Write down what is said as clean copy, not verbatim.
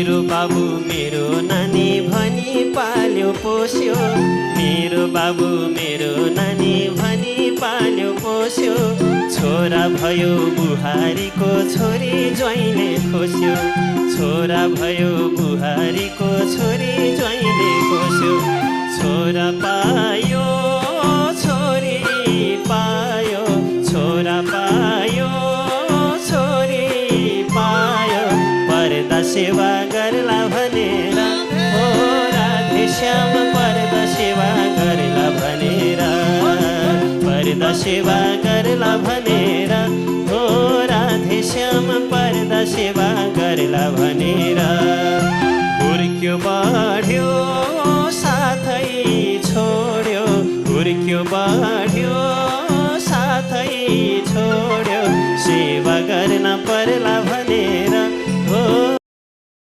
मेरो बाबु मेरो नानी भनी पाल्यो पोस्यो, मेरो बाबु मेरो नानी भनी पाल्यो पोस्यो। छोरा भयो बुहारीको छोरी ज्वाइँले खोस्यो, छोरा भयो बुहारीको छोरी ज्वाइँले खोस्यो। छोरा पायो छोरी पायो, छोरा पायो छोरी पायो, पर्दा सेवा गर्ला भनेर ओ राधे श्याम पर्दा सेवा गर्ला भनेर, पर्दा सेवा गर्ला भनेर ओ राधे श्याम पर्दा सेवा गर्ला भनेर।